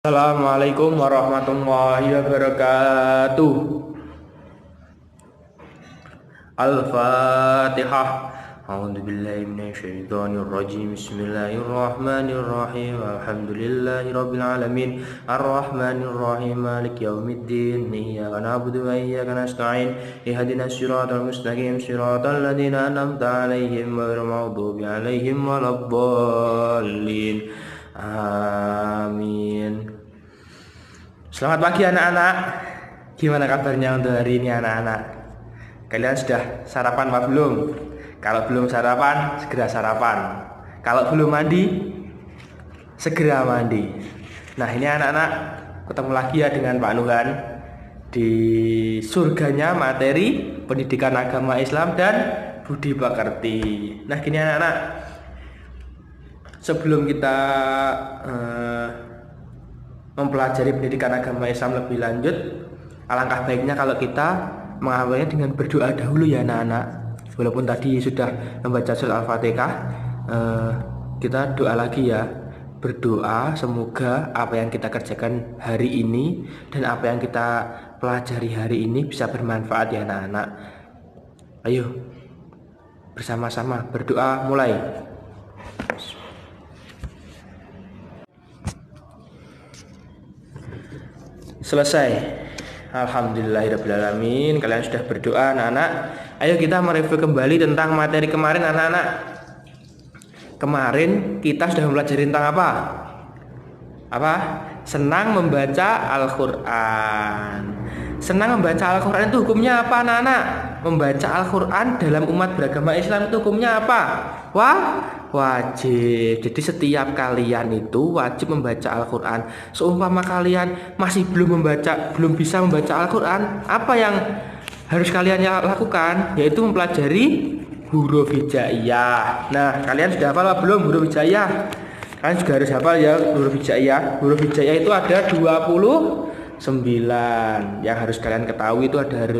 Assalamualaikum warahmatullahi wabarakatuh. Al-Fatihah. A'udzubillahi minasyaitonir rajim. Bismillahirrahmanirrahim. Alhamdulillahirabbil alamin. Arrahmanir rahim. Maliki yaumiddin. Iyyaka na'budu wa iyyaka nasta'in. Ihdinas siratal mustaqim. Siratal ladzina an'amta 'alaihim ghairil maghdubi 'alaihim waladdallin. Amin. Selamat pagi anak-anak. Gimana kabarnya untuk hari ini anak-anak? Kalian sudah sarapan apa belum? Kalau belum sarapan, segera sarapan. Kalau belum mandi, segera mandi. Nah ini anak-anak, ketemu lagi ya dengan Pak Nuhan di surganya materi pendidikan agama Islam dan budi pekerti. Nah gini anak-anak, sebelum kita mempelajari pendidikan agama Islam lebih lanjut, alangkah baiknya kalau kita mengawalinya dengan berdoa dahulu ya anak-anak. Walaupun tadi sudah membaca surat Al-Fatihah, kita doa lagi ya. Berdoa semoga apa yang kita kerjakan hari ini dan apa yang kita pelajari hari ini bisa bermanfaat ya anak-anak. Ayo bersama-sama berdoa mulai. Selesai. Alhamdulillahirrahmanirrahim. Kalian sudah berdoa anak-anak. Ayo kita mereview kembali tentang materi kemarin anak-anak. Kemarin kita sudah mempelajari tentang apa? Senang membaca Al-Quran. Senang membaca Al-Quran itu hukumnya apa anak-anak? Membaca Al-Quran dalam umat beragama Islam itu hukumnya apa? Wajib. Jadi setiap kalian itu wajib membaca Al-Quran. Seumpama kalian masih belum bisa membaca Al-Quran, apa yang harus kalian lakukan? Yaitu mempelajari huruf hijaiyah. Nah, kalian sudah hafal belum huruf hijaiyah? Kalian juga harus hafal ya huruf hijaiyah. Huruf hijaiyah itu ada 29. Yang harus kalian ketahui itu ada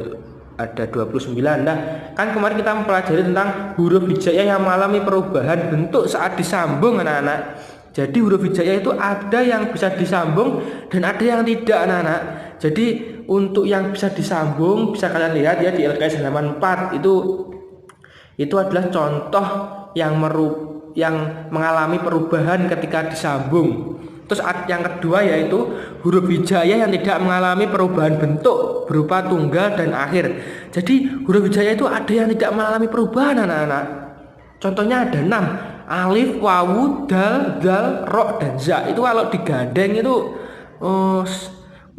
29. Nah, kan kemarin kita mempelajari tentang huruf hijaiyah yang mengalami perubahan bentuk saat disambung anak-anak. Jadi huruf hijaiyah itu ada yang bisa disambung dan ada yang tidak anak-anak. Jadi untuk yang bisa disambung bisa kalian lihat ya di LKS halaman 4 itu adalah contoh yang mengalami perubahan ketika disambung. Terus yang kedua yaitu huruf hijaiyah yang tidak mengalami perubahan bentuk berupa tunggal dan akhir. Jadi huruf hijaiyah itu ada yang tidak mengalami perubahan anak-anak. Contohnya ada 6. Alif, wawu, dal, zal, ro, dan za. Itu kalau digandeng itu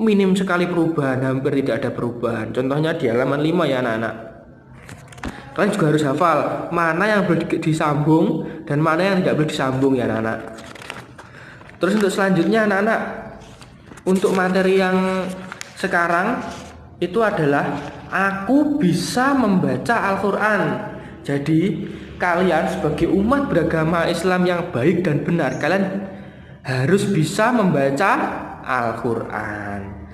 minim sekali perubahan, hampir tidak ada perubahan. Contohnya di halaman 5 ya anak-anak. Kalian juga harus hafal mana yang boleh disambung dan mana yang tidak boleh disambung ya anak-anak. Terus untuk selanjutnya anak-anak, untuk materi yang sekarang itu adalah aku bisa membaca Al-Quran. Jadi kalian sebagai umat beragama Islam yang baik dan benar, kalian harus bisa membaca Al-Quran.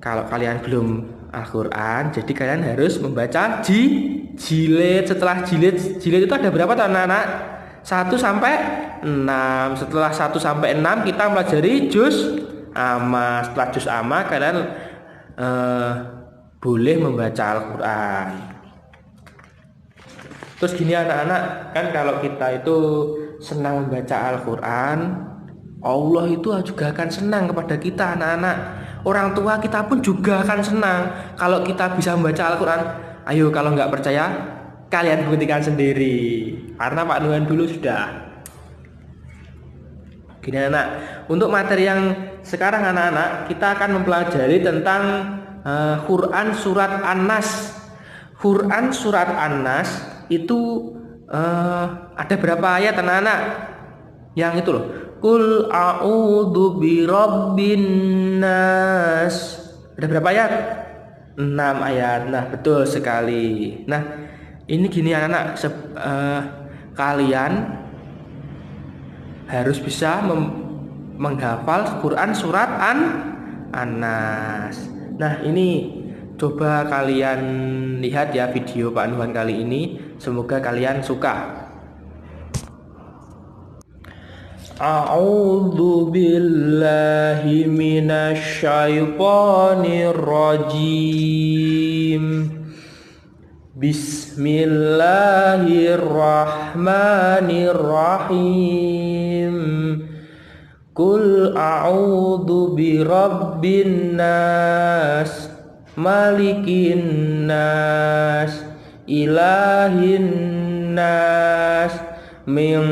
Kalau kalian belum Al-Quran, jadi kalian harus membaca jilid. Setelah jilid itu ada berapa anak-anak? 1 sampai 6. Setelah 1 sampai 6 kita mempelajari juz amma. Setelah juz amma kalian boleh membaca Al-Quran. Terus gini anak-anak, kan kalau kita itu senang membaca Al-Quran, Allah itu juga akan senang kepada kita anak-anak. Orang tua kita pun juga akan senang kalau kita bisa membaca Al-Quran. Ayo kalau nggak percaya, kalian buktikan sendiri. Karena Pak Nuhan dulu sudah. Gini anak, untuk materi yang sekarang anak-anak, kita akan mempelajari tentang Quran surat An-Nas. Quran surat An-Nas itu ada berapa ayat anak-anak? Yang itu loh. Qul a'udzu birabbin nas. Ada berapa ayat? 6 ayat. Nah, betul sekali. Nah, ini gini anak-anak, kalian harus bisa menghafal Quran surat An-Nas. Nah, ini coba kalian lihat ya video Pak Nuhan kali ini. Semoga kalian suka. A'udzu billahi minasy syaithanir rajim. Bismillahirrahmanirrahim. Qul a'udzu birabbin nas, malikin nas, ilahin nas, min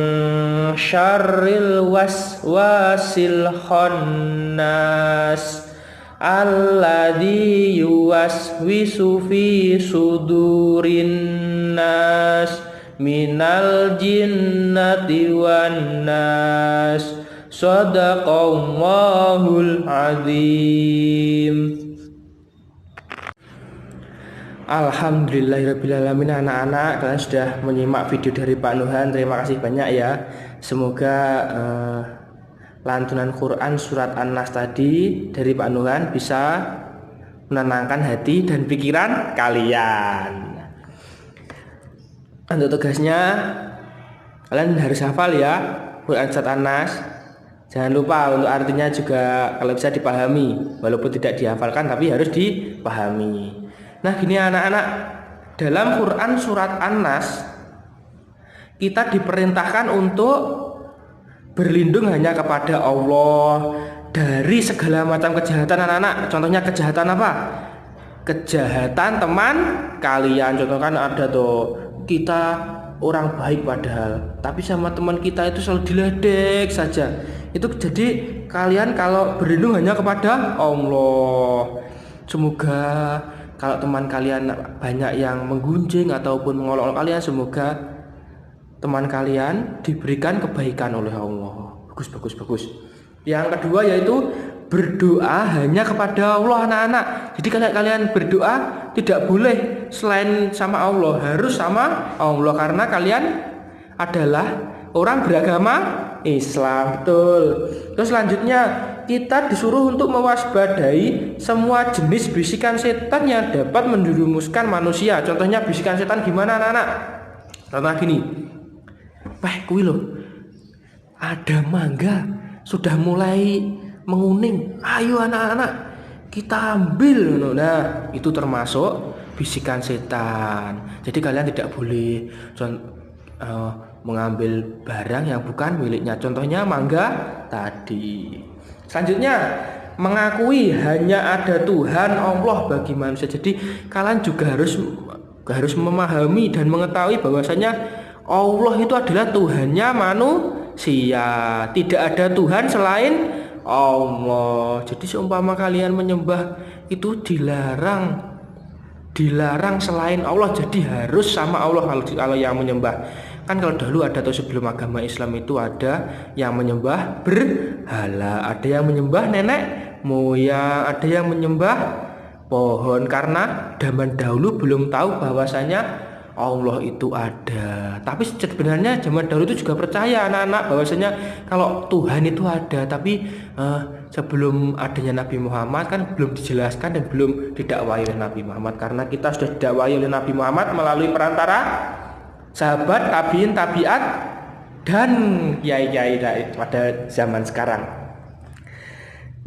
syarril waswasil khannas, alladzi yuwaswisu fi sudurin nas, minal jinnati wan nas. Shadaqallahul azim. Alhamdulillahirrabbilalamin. Anak-anak, kalian sudah menyimak video dari Pak Nuhan. Terima kasih banyak ya. Semoga lantunan Quran surat An-Nas tadi dari Pak Nuhan bisa menenangkan hati dan pikiran kalian. Untuk tugasnya, kalian harus hafal ya Quran surat An-Nas. Jangan lupa untuk artinya juga kalau bisa dipahami, walaupun tidak dihafalkan tapi harus dipahami. Nah gini anak-anak, dalam Quran surat An-Nas kita diperintahkan untuk berlindung hanya kepada Allah dari segala macam kejahatan anak-anak. Contohnya kejahatan apa? Kejahatan teman kalian. Contoh kan ada tuh, kita orang baik padahal tapi sama teman kita itu selalu diledek saja. Itu jadi kalian kalau berlindung hanya kepada Allah. Semoga kalau teman kalian banyak yang menggunjing ataupun mengolok-olok kalian, semoga teman kalian diberikan kebaikan oleh Allah. Bagus. Yang kedua yaitu berdoa hanya kepada Allah anak-anak. Jadi kalau kalian berdoa tidak boleh selain sama Allah, harus sama Allah karena kalian adalah orang beragama Islam. Betul. Terus selanjutnya kita disuruh untuk mewaspadai semua jenis bisikan setan yang dapat menjerumuskan manusia. Contohnya bisikan setan gimana anak-anak? Contohnya gini, kuwi loh, ada mangga sudah mulai menguning, ayo anak-anak kita ambil. Nah itu termasuk bisikan setan. Jadi kalian tidak boleh mengambil barang yang bukan miliknya. Contohnya mangga tadi. Selanjutnya mengakui hanya ada Tuhan Allah bagi manusia. Jadi kalian juga harus memahami dan mengetahui bahwasanya Allah itu adalah Tuhannya manusia. Tidak ada Tuhan selain Allah. Jadi seumpama kalian menyembah itu dilarang selain Allah. Jadi harus sama Allah kalau yang menyembah. Kan kalau dahulu ada atau sebelum agama Islam itu ada yang menyembah berhala, ada yang menyembah nenek moyang, ada yang menyembah pohon karena zaman dahulu belum tahu bahwasanya Allah itu ada. Tapi sebenarnya zaman dahulu itu juga percaya anak-anak bahwasanya kalau Tuhan itu ada. Tapi sebelum adanya Nabi Muhammad kan belum dijelaskan dan belum didakwai oleh Nabi Muhammad. Karena kita sudah didakwai oleh Nabi Muhammad melalui perantara sahabat, tabiin, tabiat, dan kiai-kiai pada zaman sekarang.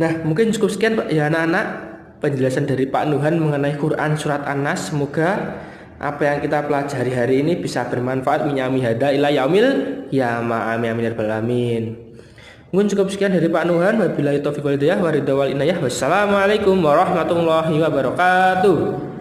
Nah mungkin cukup sekian ya anak-anak penjelasan dari Pak Nuhan mengenai Quran surat An-Nas. Semoga apa yang kita pelajari hari ini bisa bermanfaat minyami hada ila yaumil qiyamah. Amin ya rabbal alamin. Mungkin cukup sekian dari Pak Nuhan. Wabillahi taufiq wal hidayah wa ridha wal inayah. Wassalamualaikum warahmatullahi wabarakatuh.